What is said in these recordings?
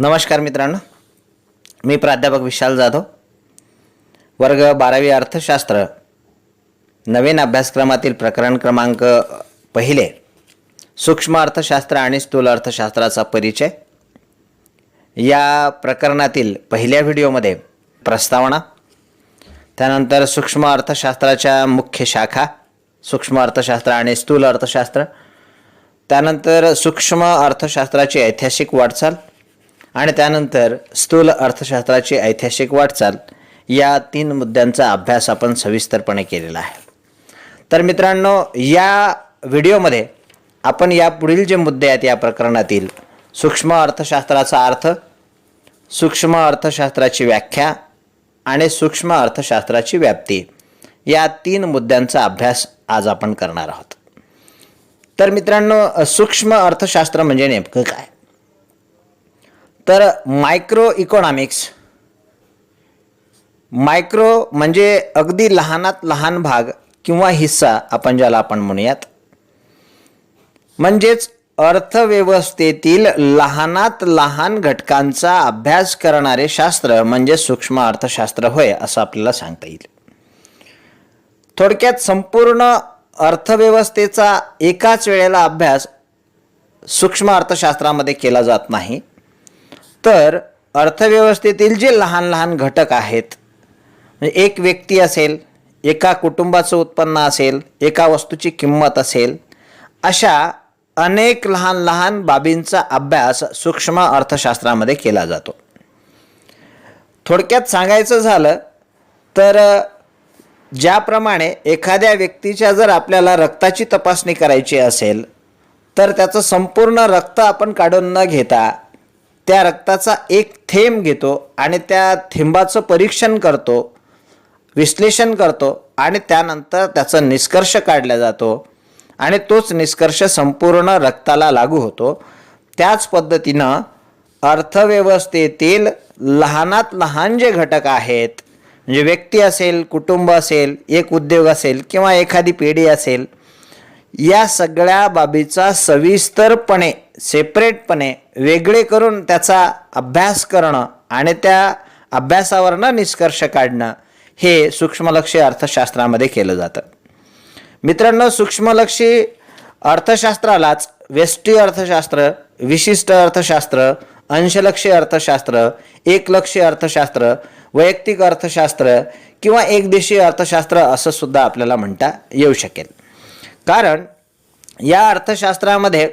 नमस्कार मित्रांनो, मी प्राध्यापक विशाल जाधव, वर्ग 12वी अर्थशास्त्र, नवीन अभ्यासक्रमातील प्रकरण क्रमांक पहिले सूक्ष्म अर्थशास्त्र आणि स्थूल अर्थशास्त्राचा परिचय। या प्रकरणातील पहिल्या व्हिडिओमध्ये प्रस्तावना, त्यानंतर सूक्ष्म अर्थशास्त्राच्या मुख्य शाखा, सूक्ष्म अर्थशास्त्र आणि स्थूल अर्थशास्त्र, त्यानंतर सूक्ष्म अर्थशास्त्राची ऐतिहासिक वाटचाल आणि त्यानंतर स्थूल अर्थशास्त्राची ऐतिहासिक वाटचाल, या 3 मुद्द्यांचा अभ्यास आपण सविस्तरपणे केलेला आहे। तर मित्रांनो, या व्हिडिओमध्ये आपण या पुढील जे मुद्दे आहेत या प्रकरणातील सूक्ष्म अर्थशास्त्राचा अर्थ, सूक्ष्म अर्थशास्त्राची व्याख्या आणि सूक्ष्म अर्थशास्त्राची व्याप्ती, या 3 मुद्द्यांचा अभ्यास आज आपण करणार आहोत। तर मित्रांनो, सूक्ष्म अर्थशास्त्र म्हणजे नेमकं काय? तर मायक्रो इकॉनॉमिक्स, मायक्रो म्हणजे अगदी लहानात लहान भाग किंवा हिस्सा आपण ज्याला आपण म्हणूयात, म्हणजेच अर्थव्यवस्थेतील लहानात लहान घटकांचा अभ्यास करणारे शास्त्र म्हणजे सूक्ष्म अर्थशास्त्र होय, असं आपल्याला सांगता येईल। थोडक्यात संपूर्ण अर्थव्यवस्थेचा एकाच वेळेला अभ्यास सूक्ष्म अर्थशास्त्रामध्ये केला जात नाही, तर अर्थव्यवस्थेतील जे लहान लहान घटक आहेत, म्हणजे एक व्यक्ती असेल, एका कुटुंबाचं उत्पन्न असेल, एका वस्तूची किंमत असेल, अशा अनेक लहान लहान बाबींचा अभ्यास सूक्ष्म अर्थशास्त्रामध्ये केला जातो। थोडक्यात सांगायचं झालं तर ज्याप्रमाणे एखाद्या व्यक्तीच्या जर आपल्याला रक्ताची तपासणी करायची असेल, तर त्याचं संपूर्ण रक्त आपण काढून न घेता त्या रक्ताचा एक थेंब घेतो आणि त्या थेंबाचं परीक्षण करतो, विश्लेषण करतो आणि त्यानंतर त्याचा निष्कर्ष काढला जातो आणि तोच निष्कर्ष संपूर्ण रक्ताला लागू होतो। त्याच पद्धतीनं अर्थव्यवस्थेतील लहानात लहान जे घटक आहेत, म्हणजे व्यक्ती असेल, कुटुंब असेल, एक उद्योग असेल किंवा एखादी पिढी असेल, या सगळ्या बाबीचा सविस्तरपणे सेपरेटपणे वेगळे करून त्याचा अभ्यास करणं आणि त्या अभ्यासावरनं निष्कर्ष काढणं हे सूक्ष्मलक्षी अर्थशास्त्रामध्ये केलं जातं। मित्रांनो, सूक्ष्मलक्षी अर्थशास्त्रालाच व्यष्टी अर्थशास्त्र, विशिष्ट अर्थशास्त्र, अंशलक्षी अर्थशास्त्र, एकलक्षी अर्थशास्त्र, वैयक्तिक अर्थशास्त्र किंवा एकदेशीय अर्थशास्त्र असं सुद्धा आपल्याला म्हणता येऊ शकेल। कारण या अर्थशास्त्रामध्ये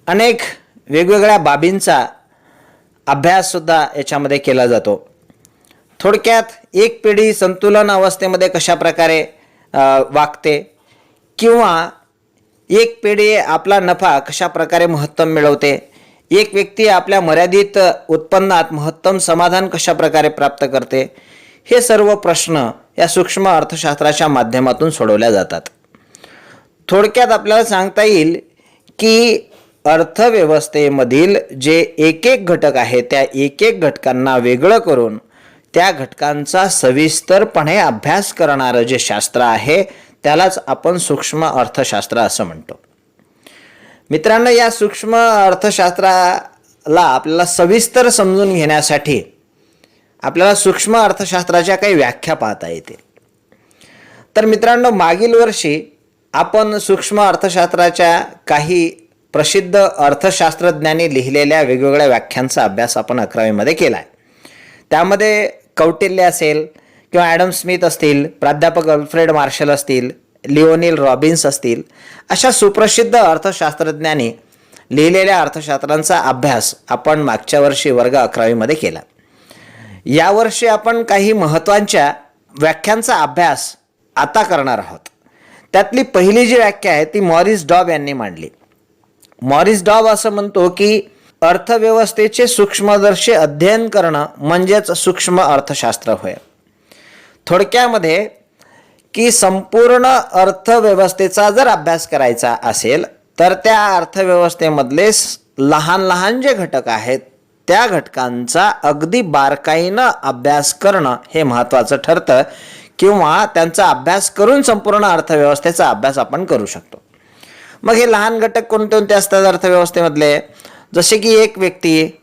अनेक वेगवेगळ्या बाबींचा अभ्याससुद्धा याच्यामध्ये केला जातो। थोडक्यात एक पिढी संतुलन अवस्थेमध्ये कशा प्रकारे वागते किंवा एक पिढी आपला नफा कशा प्रकारे महत्तम मिळवते, एक व्यक्ती आपल्या मर्यादित उत्पन्नात महत्तम समाधान कशा प्रकारे प्राप्त करते, हे सर्व प्रश्न या सूक्ष्म अर्थशास्त्राच्या माध्यमातून सोडवल्या जातात। थोडक्यात आपल्याला सांगता येईल की अर्थव्यवस्थेमधील जे एक एक घटक आहे, त्या एक एक घटकांना वेगळं करून त्या घटकांचा सविस्तरपणे अभ्यास करणारं जे शास्त्र आहे त्यालाच आपण सूक्ष्म अर्थशास्त्र असं म्हणतो। मित्रांनो, या सूक्ष्म अर्थशास्त्राला आपल्याला सविस्तर समजून घेण्यासाठी आपल्याला सूक्ष्म अर्थशास्त्राच्या काही व्याख्या पाहता येतील। तर मित्रांनो, मागील वर्षी आपण सूक्ष्म अर्थशास्त्राच्या काही प्रसिद्ध अर्थशास्त्रज्ञांनी लिहिलेल्या वेगवेगळ्या व्याख्यांचा अभ्यास आपण 11वीमध्ये केला आहे। त्यामध्ये कौटिल्य असेल किंवा ॲडम स्मिथ असतील, प्राध्यापक अल्फ्रेड मार्शल असतील, लिओनिल रॉबिन्स असतील, अशा सुप्रसिद्ध अर्थशास्त्रज्ञांनी लिहिलेल्या अर्थशास्त्रांचा अभ्यास आपण मागच्या वर्षी वर्ग 11वीमध्ये केला। यावर्षी आपण काही महत्त्वाच्या व्याख्यांचा अभ्यास आता करणार आहोत। त्यातली पहिली जी व्याख्या आहे ती मॉरिस डॉब यांनी मांडली। मॉरिस डॉब असं म्हणतो की अर्थव्यवस्थेचे सूक्ष्मदर्शी अध्ययन करणं म्हणजेच सूक्ष्म अर्थशास्त्र होय। थोडक्यामध्ये की संपूर्ण अर्थव्यवस्थेचा जर अभ्यास करायचा असेल तर त्या अर्थव्यवस्थेमधले लहान लहान जे घटक आहेत त्या घटकांचा अगदी बारकाईनं अभ्यास करणं हे महत्त्वाचं ठरतं किंवा त्यांचा अभ्यास करून संपूर्ण अर्थव्यवस्थेचा अभ्यास आपण करू शकतो। मग हे लहान घटक कोणते असतात अर्थव्यवस्थेमधले? जसे की एक व्यक्ती,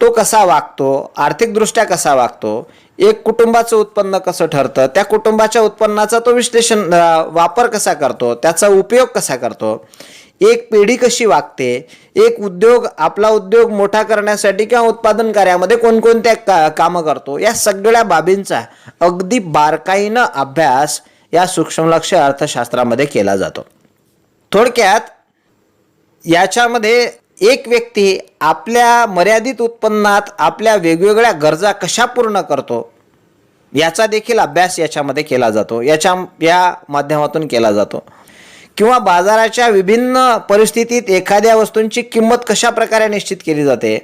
तो कसा वागतो, आर्थिकदृष्ट्या कसा वागतो, एक कुटुंबाचं उत्पन्न कसं ठरतं, त्या कुटुंबाच्या उत्पन्नाचा तो वापर कसा करतो, त्याचा उपयोग कसा करतो, एक पिढी कशी वागते, एक उद्योग आपला उद्योग मोठा करण्यासाठी किंवा उत्पादन कार्यामध्ये कोणकोणत्या कामं करतो, या सगळ्या बाबींचा अगदी बारकाईनं अभ्यास या सूक्ष्मलक्ष अर्थशास्त्रामध्ये केला जातो. थोडक्यात याच्यामध्ये एक व्यक्ती आपल्या मर्यादित उत्पन्नात आपल्या वेगवेगळ्या गरजा कशा पूर्ण करतो याचा देखील अभ्यास याच्यामध्ये केला जातो, या माध्यमातून केला जातो. किंवा बाजाराच्या विभिन्न परिस्थितीत एखाद्या वस्तूंची किंमत कशा प्रकारे निश्चित केली जाते.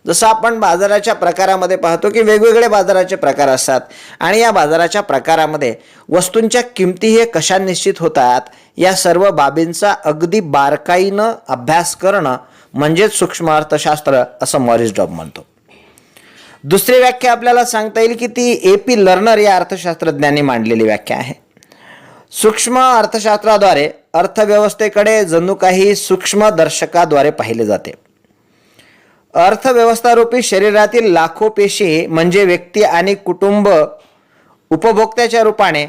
जसं आपण बाजाराच्या प्रकारामध्ये पाहतो की वेगवेगळे बाजाराचे प्रकार असतात आणि या बाजाराच्या प्रकारामध्ये वस्तूंच्या किमती हे कशा निश्चित होतात, या सर्व बाबींचा अगदी बारकाईनं अभ्यास करणं म्हणजेच सूक्ष्म अर्थशास्त्र असं मॉरिस डॉब म्हणतो. दुसरी व्याख्या आपल्याला सांगता येईल की ती AP लर्नर या अर्थशास्त्रज्ञांनी मांडलेली व्याख्या आहे. सूक्ष्म अर्थशास्त्राद्वारे अर्थव्यवस्थेकडे जणू काही सूक्ष्मदर्शकाद्वारे पाहिले जाते. अर्थव्यवस्थारूपी शरीरातील लाखो पेशी म्हणजे व्यक्ती आणि कुटुंब उपभोक्त्याच्या रूपाने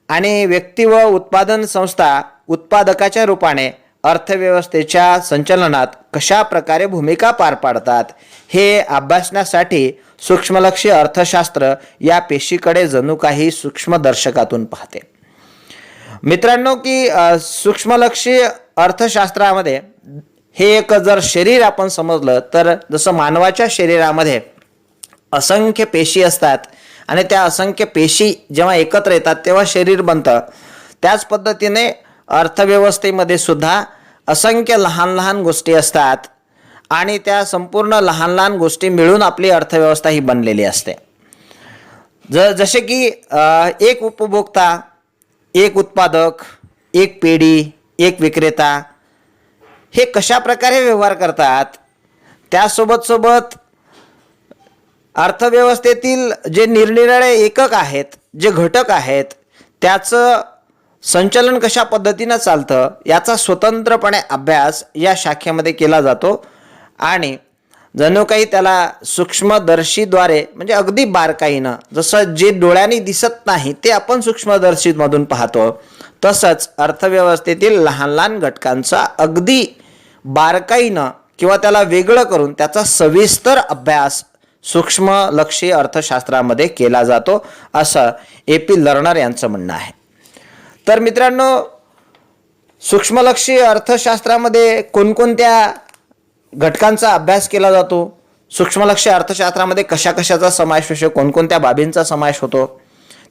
आणि व्यक्ती व उत्पादन संस्था उत्पादकाच्या रूपाने अर्थव्यवस्थेच्या संचालनात कशा प्रकारे भूमिका पार पाडतात हे अभ्यासण्यासाठी सूक्ष्मलक्षी अर्थशास्त्र या पेशीकडे जणू काही सूक्ष्मदर्शकातून पाहते. मित्रांनो, की सूक्ष्मलक्षी अर्थशास्त्रामध्ये हे एक जर शरीर आपण समजलं तर जसं मानवाच्या शरीरामध्ये असंख्य पेशी असतात आणि त्या असंख्य पेशी जेव्हा एकत्र येतात तेव्हा शरीर बनतं, त्याच पद्धतीने अर्थव्यवस्थेमध्ये सुद्धा असंख्य लहान लहान गोष्टी असतात आणि त्या संपूर्ण लहान लहान गोष्टी मिळून आपली अर्थव्यवस्था ही बनलेली असते. जसे की एक उपभोक्ता, एक उत्पादक, एक पेढी, एक विक्रेता हे कशा प्रकारे व्यवहार करतात, त्यासोबत अर्थव्यवस्थेतील जे निरनिराळे एकक आहेत, जे घटक आहेत, त्याचं संचलन कशा पद्धतीनं चालतं याचा स्वतंत्रपणे अभ्यास या शाखेमध्ये केला जातो आणि जणू काही त्याला सूक्ष्मदर्शीद्वारे म्हणजे अगदी बारकाईनं, जसं जे डोळ्यांनी दिसत नाही ते आपण सूक्ष्मदर्शीमधून पाहतो, तसंच अर्थव्यवस्थेतील लहान लहान घटकांचा अगदी बारकाईनं किंवा त्याला वेगळं करून त्याचा सविस्तर अभ्यास सूक्ष्मलक्षी अर्थशास्त्रामध्ये केला जातो असं AP लर्नर यांचं म्हणणं आहे. तर मित्रांनो, सूक्ष्मलक्षी अर्थशास्त्रामध्ये कोणकोणत्या घटकांचा अभ्यास केला जातो, सूक्ष्मलक्षी अर्थशास्त्रामध्ये कशाचा समावेश होतो, कोणकोणत्या बाबींचा समावेश होतो,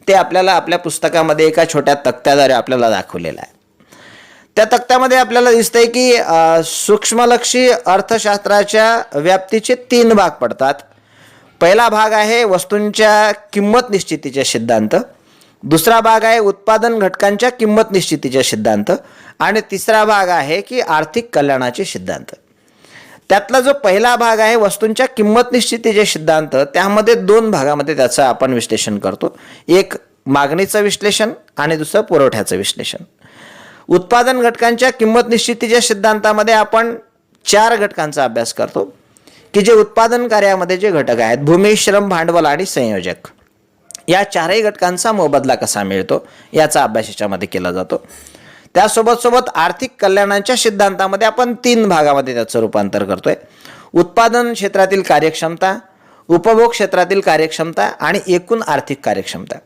ते आपल्याला आपल्या पुस्तकामध्ये एका छोट्या तक्त्याद्वारे आपल्याला दाखवलेलं आहे. त्या तक्त्यामध्ये आपल्याला दिसतंय की सूक्ष्मलक्षी अर्थशास्त्राच्या व्याप्तीचे 3 भाग पडतात. पहिला भाग आहे वस्तूंच्या किंमत निश्चितीचे सिद्धांत, दुसरा भाग आहे उत्पादन घटकांच्या किंमत निश्चितीचे सिद्धांत आणि तिसरा भाग आहे की आर्थिक कल्याणाचे सिद्धांत. त्यातला जो पहिला भाग आहे वस्तूंच्या किंमत निश्चितीचे सिद्धांत, त्यामध्ये 2 भागामध्ये त्याचं आपण विश्लेषण करतो. एक मागणीचं विश्लेषण आणि दुसरं पुरवठ्याचं विश्लेषण. उत्पादन घटकांच्या किंमत निश्चितीच्या सिद्धांतामध्ये आपण 4 घटकांचा अभ्यास करतो की जे उत्पादन कार्यामध्ये जे घटक आहेत, भूमी, श्रम, भांडवल आणि संयोजक, या 4ही घटकांचा मोबदला कसा मिळतो याचा अभ्यास याच्यामध्ये केला जातो. त्यासोबत आर्थिक कल्याणाच्या सिद्धांतामध्ये आपण 3 भागामध्ये त्याचं रूपांतर करतोय. उत्पादन क्षेत्रातील कार्यक्षमता, उपभोग क्षेत्रातील कार्यक्षमता आणि एकूण आर्थिक कार्यक्षमता.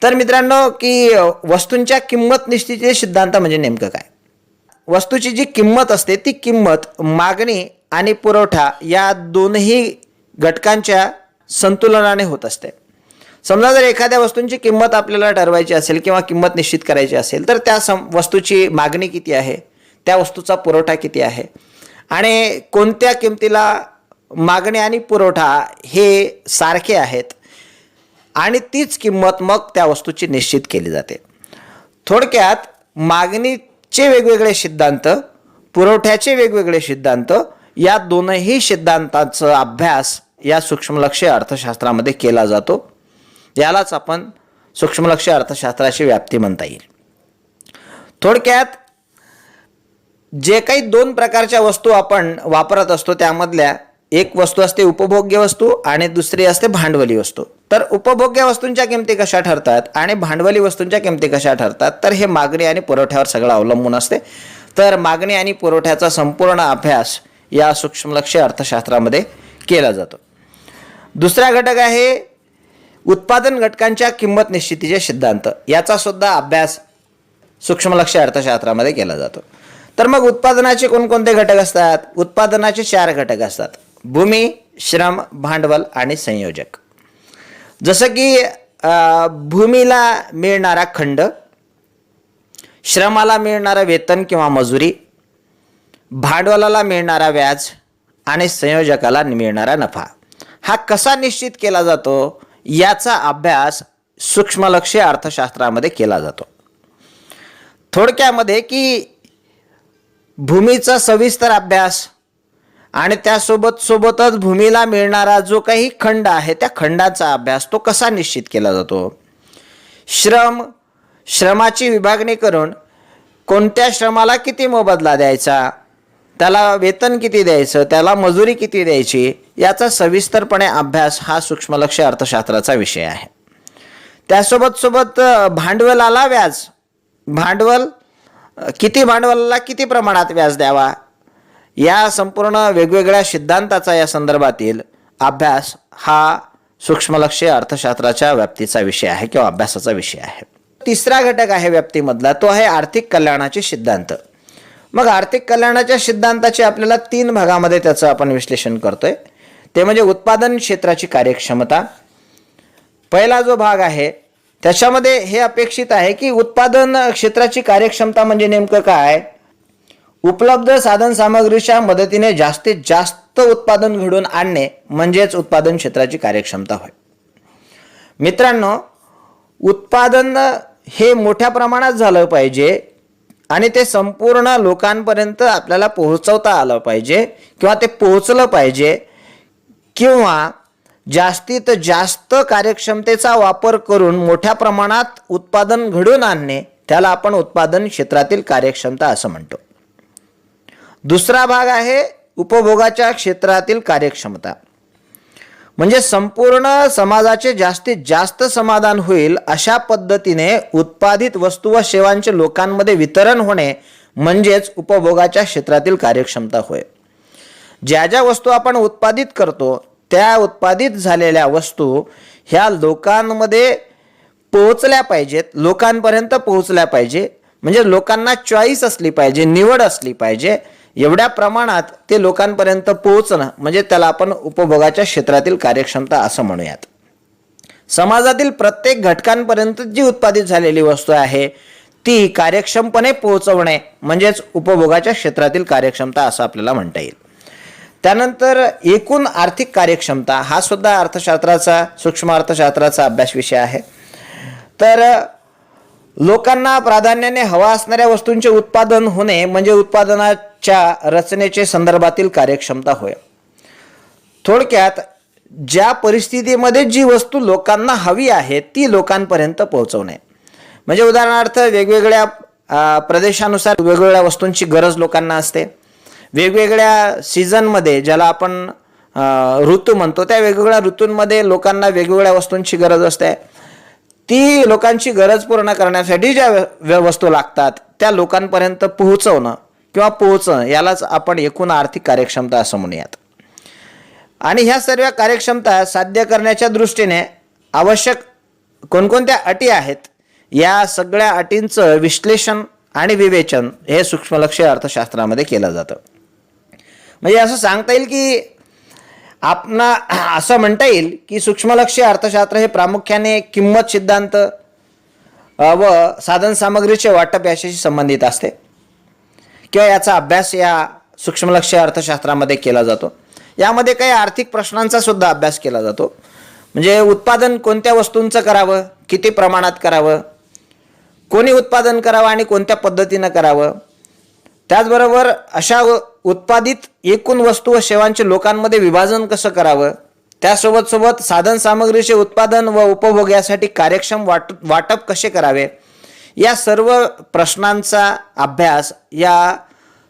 तर मित्रांनो, की वस्तूंच्या किंमत निश्चितीचे सिद्धांत म्हणजे नेमकं काय? वस्तूची जी किंमत असते ती किंमत मागणी आणि पुरवठा या दोन्ही घटकांच्या संतुलनाने होत असते. समजा जर एखाद्या वस्तूंची किंमत आपल्याला ठरवायची असेल किंवा किंमत निश्चित करायची असेल तर त्या वस्तूची मागणी किती आहे, त्या वस्तूचा पुरवठा किती आहे आणि कोणत्या किमतीला मागणी आणि पुरवठा हे सारखे आहेत आणि तीच किंमत मग त्या वस्तूची निश्चित केली जाते. थोडक्यात मागणीचे वेगवेगळे सिद्धांत, पुरवठ्याचे वेगवेगळे सिद्धांत, या दोनही सिद्धांतांचा अभ्यास या सूक्ष्मलक्षी अर्थशास्त्रामध्ये केला जातो. यालाच आपण सूक्ष्मलक्षी अर्थशास्त्राची व्याप्ती म्हणता येईल. थोडक्यात जे काही 2 प्रकारच्या वस्तू आपण वापरत असतो त्यामधल्या एक वस्तू असते उपभोग्य वस्तू आणि दुसरी असते भांडवली वस्तू. तर उपभोग्य वस्तूंच्या किमती कशा ठरतात आणि भांडवली वस्तूंच्या किमती कशा ठरतात, तर हे मागणी आणि पुरवठ्यावर सगळं अवलंबून असते. तर मागणी आणि पुरवठ्याचा संपूर्ण अभ्यास या सूक्ष्मलक्ष्य अर्थशास्त्रामध्ये केला जातो. दुसरा घटक आहे उत्पादन घटकांच्या किंमत निश्चितीचे सिद्धांत. याचा सुद्धा अभ्यास सूक्ष्मलक्ष्य अर्थशास्त्रामध्ये केला जातो. तर मग उत्पादनाचे कोणकोणते घटक असतात? उत्पादनाचे 4 घटक असतात: भूमी, श्रम, भांडवल आणि संयोजक. जसं की भूमीला मिळणारा खंड, श्रमाला मिळणारा वेतन किंवा मजुरी, भांडवलाला मिळणारा व्याज आणि संयोजकाला मिळणारा नफा. हा कसा निश्चित केला जातो याचा अभ्यास सूक्ष्मलक्ष्य अर्थशास्त्रामध्ये केला जातो. थोडक्यामध्ये की भूमीचा सविस्तर अभ्यास आणि सोबतच भूमीला मिळणारा जो काही खंड आहे त्या खंडाचा अभ्यास तो कसा निश्चित केला जातो. श्रमाची विभागणी करून कोणत्या श्रमाला किती मोबदला द्यायचा, त्याला वेतन किती द्यायचं, त्याला मजुरी किती द्यायची, याचा सविस्तरपणे अभ्यास हा सूक्ष्मलक्ष्य अर्थशास्त्राचा विषय आहे. त्यासोबत भांडवलाला व्याज, भांडवलाला किती प्रमाणात व्याज द्यावा, या संपूर्ण वेगवेगळ्या सिद्धांताचा या संदर्भातील अभ्यास हा सूक्ष्मलक्ष्य अर्थशास्त्राच्या व्याप्तीचा विषय आहे किंवा अभ्यासाचा विषय आहे. तिसरा घटक आहे व्याप्तीमधला, तो आहे आर्थिक कल्याणाचे सिद्धांत. मग आर्थिक कल्याणाच्या सिद्धांताचे आपल्याला 3 भागामध्ये त्याचं आपण विश्लेषण करतोय. ते म्हणजे उत्पादन क्षेत्राची कार्यक्षमता. पहिला जो भाग आहे त्याच्यामध्ये हे अपेक्षित आहे की उत्पादन क्षेत्राची कार्यक्षमता म्हणजे नेमकं काय? उपलब्ध साधन सामग्रीच्या मदतीने जास्तीत जास्त उत्पादन घडवून आणणे म्हणजेच उत्पादन क्षेत्राची कार्यक्षमता होय. मित्रांनो, उत्पादन हे मोठ्या प्रमाणात झालं पाहिजे आणि ते संपूर्ण लोकांपर्यंत आपल्याला पोहोचवता आलं पाहिजे किंवा ते पोहोचलं पाहिजे, किंवा जास्तीत जास्त कार्यक्षमतेचा वापर करून मोठ्या प्रमाणात उत्पादन घडवून आणणे, त्याला आपण उत्पादन क्षेत्रातील कार्यक्षमता असं म्हणतो. दुसरा भाग आहे उपभोगाच्या क्षेत्रातील कार्यक्षमता. म्हणजे संपूर्ण समाजाचे जास्तीत जास्त समाधान होईल अशा पद्धतीने उत्पादित वस्तू व सेवांचे लोकांमध्ये वितरण होणे म्हणजेच उपभोगाच्या क्षेत्रातील कार्यक्षमता होय. ज्या ज्या वस्तू आपण उत्पादित करतो त्या उत्पादित झालेल्या वस्तू ह्या लोकांमध्ये पोहोचल्या पाहिजेत, लोकांपर्यंत पोहोचल्या पाहिजे. म्हणजे लोकांना चॉईस असली पाहिजे, निवड असली पाहिजे. एवढ्या प्रमाणात ते लोकांपर्यंत पोहोचणं म्हणजे त्याला आपण उपभोगाच्या क्षेत्रातील कार्यक्षमता असं म्हणूयात. समाजातील प्रत्येक घटकांपर्यंत जी उत्पादित झालेली वस्तू आहे ती कार्यक्षमपणे पोहोचवणे म्हणजेच उपभोगाच्या क्षेत्रातील कार्यक्षमता असं आपल्याला म्हणता येईल. त्यानंतर एकूण आर्थिक कार्यक्षमता हा सुद्धा अर्थशास्त्राचा, सूक्ष्म अर्थशास्त्राचा अभ्यास विषय आहे. तर लोकांना प्राधान्याने हवा असणाऱ्या वस्तूंचे उत्पादन होणे म्हणजे उत्पादनाच्या रचनेचे संदर्भातील कार्यक्षमता होय. थोडक्यात ज्या परिस्थितीमध्ये जी वस्तू लोकांना हवी आहे ती लोकांपर्यंत पोहोचवणे. म्हणजे उदाहरणार्थ वेगवेगळ्या प्रदेशानुसार वेगवेगळ्या वस्तूंची गरज लोकांना असते. वेगवेगळ्या सीझनमध्ये, ज्याला आपण ऋतू म्हणतो, त्या वेगवेगळ्या ऋतूंमध्ये लोकांना वेगवेगळ्या वस्तूंची गरज असते. ती लोकांची गरज पूर्ण करण्यासाठी ज्या वस्तू लागतात त्या लोकांपर्यंत पोहोचवणं किंवा पोहोचणं यालाच आपण एकूण आर्थिक कार्यक्षमता असं म्हणूयात. आणि ह्या सर्व कार्यक्षमता साध्य करण्याच्या दृष्टीने आवश्यक कोणकोणत्या अटी आहेत या सगळ्या अटींचं विश्लेषण आणि विवेचन हे सूक्ष्मलक्ष्य अर्थशास्त्रामध्ये केलं जातं. म्हणजे असं सांगता येईल की असं म्हणता येईल की सूक्ष्मलक्ष्य अर्थशास्त्र हे प्रामुख्याने किंमत सिद्धांत व साधन सामग्रीचे वाटप याच्याशी संबंधित असते किंवा याचा अभ्यास या सूक्ष्मलक्ष्य अर्थशास्त्रामध्ये केला जातो. यामध्ये काही आर्थिक प्रश्नांचा सुद्धा अभ्यास केला जातो. म्हणजे उत्पादन कोणत्या वस्तूंचं करावं, किती प्रमाणात करावं, कोणी उत्पादन करावं आणि कोणत्या पद्धतीनं करावं. त्याचबरोबर अशा उत्पादित एकूण वस्तू व सेवांचे लोकांमध्ये विभाजन कसं करावं. त्यासोबत साधन सामग्रीचे उत्पादन व उपभोग यासाठी कार्यक्षम वाटप कसे करावे. या सर्व प्रश्नांचा अभ्यास या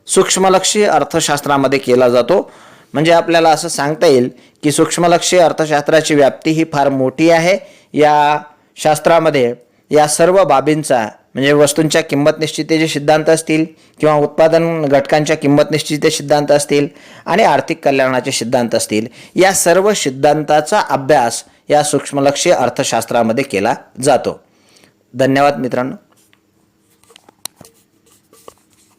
सूक्ष्मलक्ष्य अर्थशास्त्रामध्ये केला जातो. म्हणजे आपल्याला असं सांगता येईल की सूक्ष्मलक्षी अर्थशास्त्राची व्याप्ती ही फार मोठी आहे. या शास्त्रामध्ये या सर्व बाबींचा म्हणजे वस्तूंच्या किंमत निश्चितीचे सिद्धांत असतील किंवा उत्पादन घटकांच्या किंमत निश्चितीचे सिद्धांत असतील आणि आर्थिक कल्याणाचे सिद्धांत असतील, या सर्व सिद्धांताचा अभ्यास या सूक्ष्मलक्षी अर्थशास्त्रामध्ये केला जातो. धन्यवाद मित्रांनो.